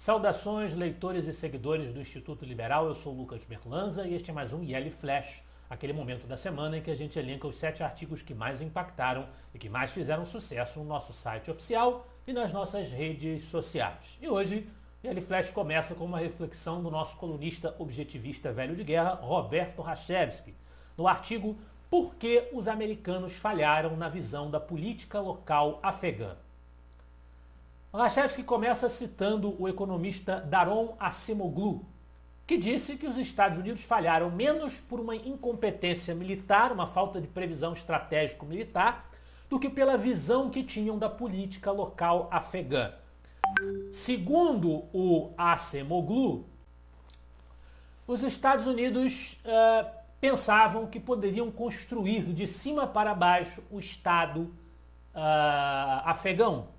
Saudações, leitores e seguidores do Instituto Liberal, eu sou o Lucas Berlanza e este é mais um IL Flash, aquele momento da semana em que a gente elenca os 7 artigos que mais impactaram e que mais fizeram sucesso no nosso site oficial e nas nossas redes sociais. E hoje, o IL Flash começa com uma reflexão do nosso colunista objetivista velho de guerra, Roberto Rachevsky, no artigo Por que os americanos falharam na visão da política local afegã. Rachevsky começa citando o economista Daron Acemoglu, que disse que os Estados Unidos falharam menos por uma incompetência militar, uma falta de previsão estratégico-militar, do que pela visão que tinham da política local afegã. Segundo o Acemoglu, os Estados Unidos pensavam que poderiam construir de cima para baixo o Estado afegão,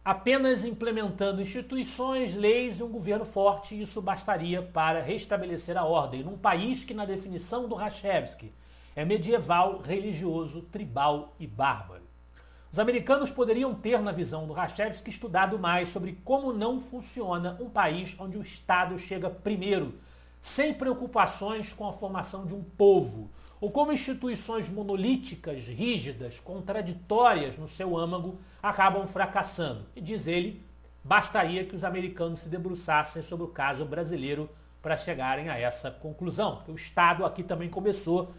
apenas implementando instituições, leis e um governo forte, e isso bastaria para restabelecer a ordem num país que, na definição do Rachevsky, é medieval, religioso, tribal e bárbaro. Os americanos poderiam ter, na visão do Rachevsky, estudado mais sobre como não funciona um país onde o Estado chega primeiro, sem preocupações com a formação de um povo, ou como instituições monolíticas, rígidas, contraditórias no seu âmago acabam fracassando. E diz ele, bastaria que os americanos se debruçassem sobre o caso brasileiro para chegarem a essa conclusão. O Estado aqui também começou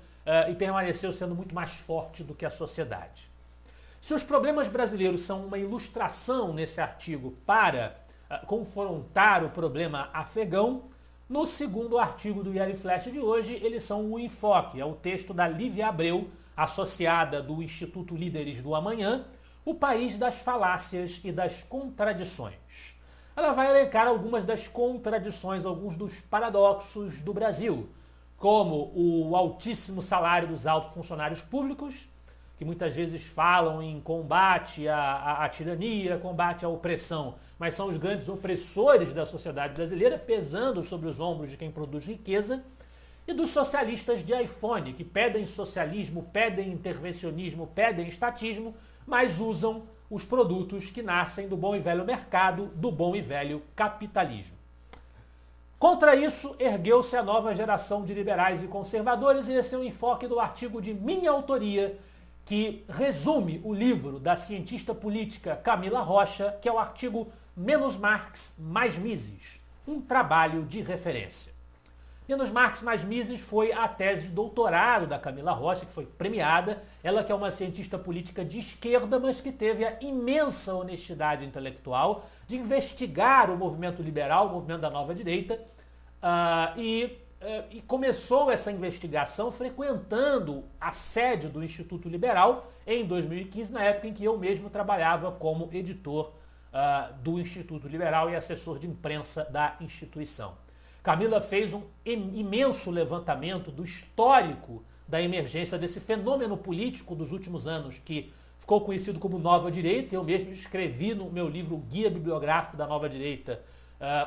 e permaneceu sendo muito mais forte do que a sociedade. Se os problemas brasileiros são uma ilustração nesse artigo para confrontar o problema afegão, no segundo artigo do IL Flash de hoje, eles são o enfoque, é o texto da Lívia Abreu, associada do Instituto Líderes do Amanhã, o país das falácias e das contradições. Ela vai elencar algumas das contradições, alguns dos paradoxos do Brasil, como o altíssimo salário dos altos funcionários públicos, que muitas vezes falam em combate à tirania, combate à opressão, mas são os grandes opressores da sociedade brasileira, pesando sobre os ombros de quem produz riqueza, e dos socialistas de iPhone, que pedem socialismo, pedem intervencionismo, pedem estatismo, mas usam os produtos que nascem do bom e velho mercado, do bom e velho capitalismo. Contra isso, ergueu-se a nova geração de liberais e conservadores, e esse é o enfoque do artigo de minha autoria, que resume o livro da cientista política Camila Rocha, que é o artigo Menos Marx, Mais Mises, um trabalho de referência. Menos Marx, Mais Mises foi a tese de doutorado da Camila Rocha, que foi premiada, ela que é uma cientista política de esquerda, mas que teve a imensa honestidade intelectual de investigar o movimento liberal, o movimento da nova direita, e começou essa investigação frequentando a sede do Instituto Liberal em 2015, na época em que eu mesmo trabalhava como editor do Instituto Liberal e assessor de imprensa da instituição. Camila fez um imenso levantamento do histórico da emergência desse fenômeno político dos últimos anos, que ficou conhecido como Nova Direita. Eu mesmo escrevi no meu livro Guia Bibliográfico da Nova Direita,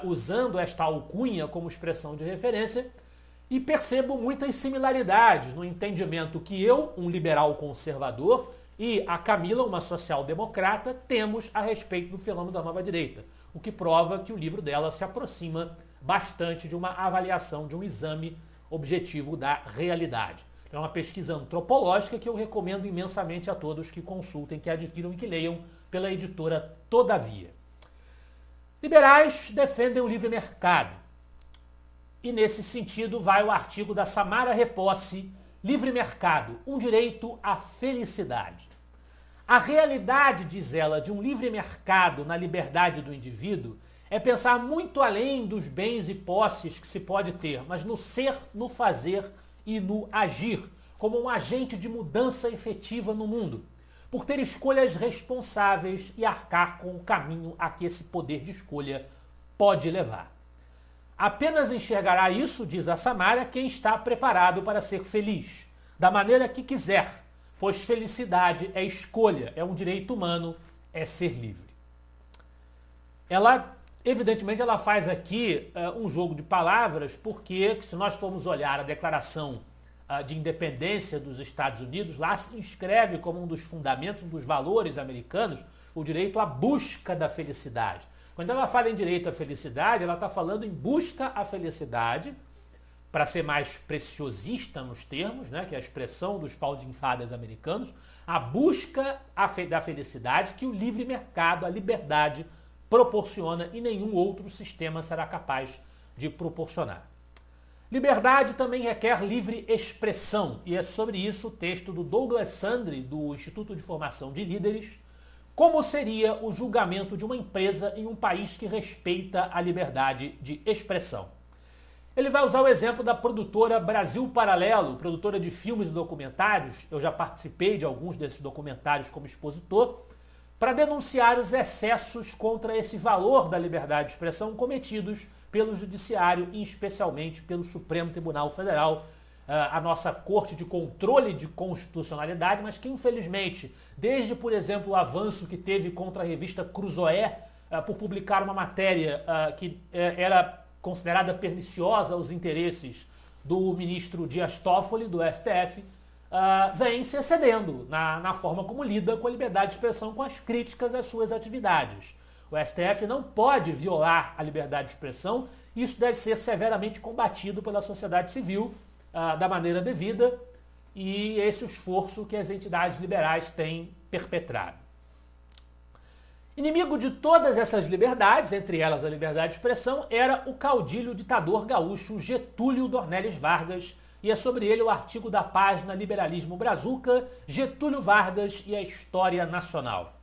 usando esta alcunha como expressão de referência, e percebo muitas similaridades no entendimento que eu, um liberal conservador, e a Camila, uma social-democrata, temos a respeito do fenômeno da nova direita, o que prova que o livro dela se aproxima bastante de uma avaliação, de um exame objetivo da realidade. É uma pesquisa antropológica que eu recomendo imensamente a todos que consultem, que adquiram e que leiam pela editora Todavia. Liberais defendem o livre mercado. E nesse sentido vai o artigo da Samara Reposse, Livre Mercado, um direito à felicidade. A realidade, diz ela, de um livre mercado na liberdade do indivíduo é pensar muito além dos bens e posses que se pode ter, mas no ser, no fazer e no agir, como um agente de mudança efetiva no mundo, por ter escolhas responsáveis e arcar com o caminho a que esse poder de escolha pode levar. Apenas enxergará isso, diz a Samara, quem está preparado para ser feliz, da maneira que quiser, pois felicidade é escolha, é um direito humano, é ser livre. Ela, evidentemente, ela faz aqui um jogo de palavras, porque se nós formos olhar a Declaração de Independência dos Estados Unidos, lá se inscreve como um dos fundamentos, um dos valores americanos, o direito à busca da felicidade. Quando ela fala em direito à felicidade, ela está falando em busca à felicidade, para ser mais preciosista nos termos, né, que é a expressão dos founding fathers americanos, a busca da felicidade que o livre mercado, a liberdade, proporciona e nenhum outro sistema será capaz de proporcionar. Liberdade também requer livre expressão, e é sobre isso o texto do Douglas Sandry, do Instituto de Formação de Líderes, como seria o julgamento de uma empresa em um país que respeita a liberdade de expressão. Ele vai usar o exemplo da produtora Brasil Paralelo, produtora de filmes e documentários. Eu já participei de alguns desses documentários como expositor, para denunciar os excessos contra esse valor da liberdade de expressão cometidos pelo Judiciário e especialmente pelo Supremo Tribunal Federal, a nossa Corte de Controle de Constitucionalidade, mas que infelizmente, desde, por exemplo, o avanço que teve contra a revista Cruzoé, por publicar uma matéria que era considerada perniciosa aos interesses do ministro Dias Toffoli, do STF, vem se excedendo na forma como lida com a liberdade de expressão, com as críticas às suas atividades. O STF não pode violar a liberdade de expressão, e isso deve ser severamente combatido pela sociedade civil da maneira devida, e esse é o esforço que as entidades liberais têm perpetrado. Inimigo de todas essas liberdades, entre elas a liberdade de expressão, era o caudilho ditador gaúcho Getúlio Dornelles Vargas, e é sobre ele o artigo da página Liberalismo Brazuca, Getúlio Vargas e a História Nacional.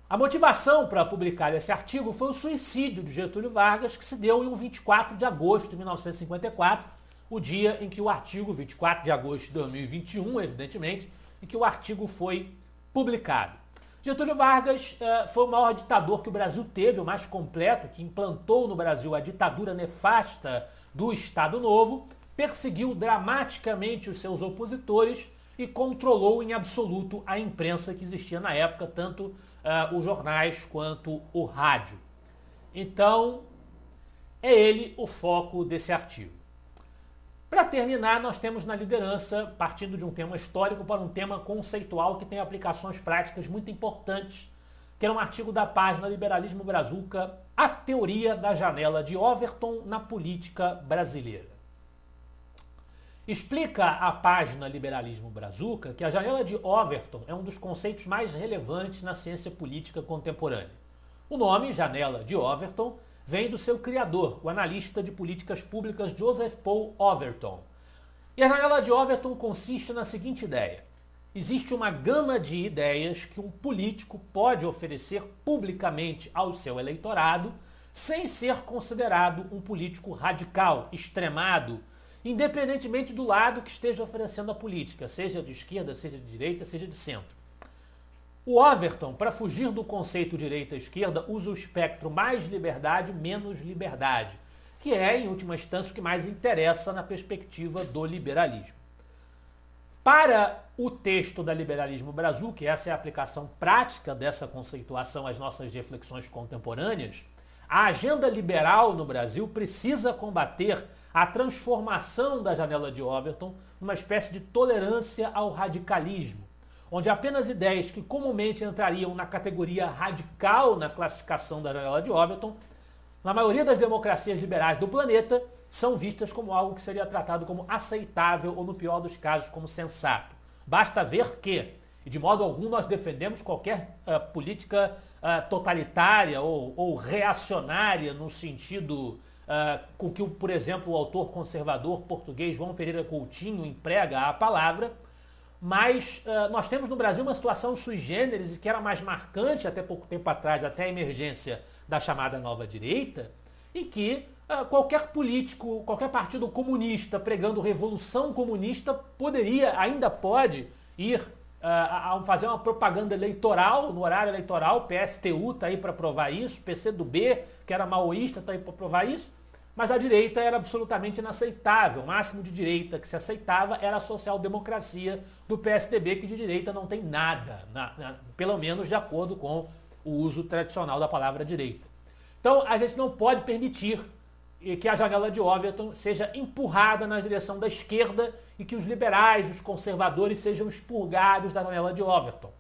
A motivação para publicar esse artigo foi o suicídio de Getúlio Vargas, que se deu em 24 de agosto de 1954, o dia em que o artigo, 24 de agosto de 2021, evidentemente, em que o artigo foi publicado. Getúlio Vargas foi o maior ditador que o Brasil teve, o mais completo, que implantou no Brasil a ditadura nefasta do Estado Novo, perseguiu dramaticamente os seus opositores e controlou em absoluto a imprensa que existia na época, tanto os jornais quanto o rádio. Então, é ele o foco desse artigo. Para terminar, nós temos na liderança, partindo de um tema histórico para um tema conceitual que tem aplicações práticas muito importantes, que é um artigo da página Liberalismo Brazuca, A Teoria da Janela de Overton na Política Brasileira. Explica a página Liberalismo Brazuca que a janela de Overton é um dos conceitos mais relevantes na ciência política contemporânea. O nome, janela de Overton, vem do seu criador, o analista de políticas públicas Joseph Paul Overton. E a janela de Overton consiste na seguinte ideia: existe uma gama de ideias que um político pode oferecer publicamente ao seu eleitorado sem ser considerado um político radical, extremado, independentemente do lado que esteja oferecendo a política, seja de esquerda, seja de direita, seja de centro. O Overton, para fugir do conceito direita-esquerda, usa o espectro mais liberdade, menos liberdade, que é, em última instância, o que mais interessa na perspectiva do liberalismo. Para o texto da Liberalismo Brazuca, que essa é a aplicação prática dessa conceituação às nossas reflexões contemporâneas, a agenda liberal no Brasil precisa combater a transformação da janela de Overton numa espécie de tolerância ao radicalismo, onde apenas ideias que comumente entrariam na categoria radical na classificação da janela de Overton, na maioria das democracias liberais do planeta, são vistas como algo que seria tratado como aceitável ou, no pior dos casos, como sensato. Basta ver que, e de modo algum nós defendemos qualquer política totalitária ou reacionária no sentido com que, por exemplo, o autor conservador português João Pereira Coutinho emprega a palavra, mas nós temos no Brasil uma situação sui generis e que era mais marcante até pouco tempo atrás, até a emergência da chamada nova direita, em que qualquer político, qualquer partido comunista pregando revolução comunista poderia, ainda pode, ir a fazer uma propaganda eleitoral, no horário eleitoral. O PSTU está aí para provar isso, o PCdoB, que era maoísta, está aí para provar isso, mas a direita era absolutamente inaceitável. O máximo de direita que se aceitava era a social-democracia do PSDB, que de direita não tem nada, pelo menos de acordo com o uso tradicional da palavra direita. Então, a gente não pode permitir que a janela de Overton seja empurrada na direção da esquerda e que os liberais, os conservadores, sejam expurgados da janela de Overton.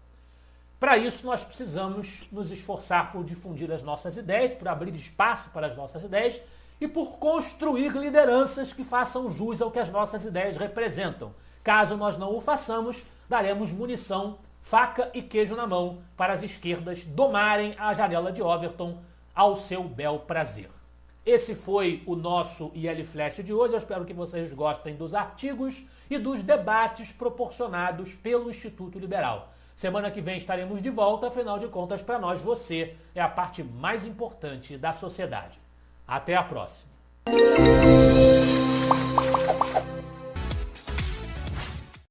Para isso, nós precisamos nos esforçar por difundir as nossas ideias, por abrir espaço para as nossas ideias e por construir lideranças que façam jus ao que as nossas ideias representam. Caso nós não o façamos, daremos munição, faca e queijo na mão para as esquerdas domarem a janela de Overton ao seu bel prazer. Esse foi o nosso IL Flash de hoje. Eu espero que vocês gostem dos artigos e dos debates proporcionados pelo Instituto Liberal. Semana que vem estaremos de volta, afinal de contas, para nós você é a parte mais importante da sociedade. Até a próxima!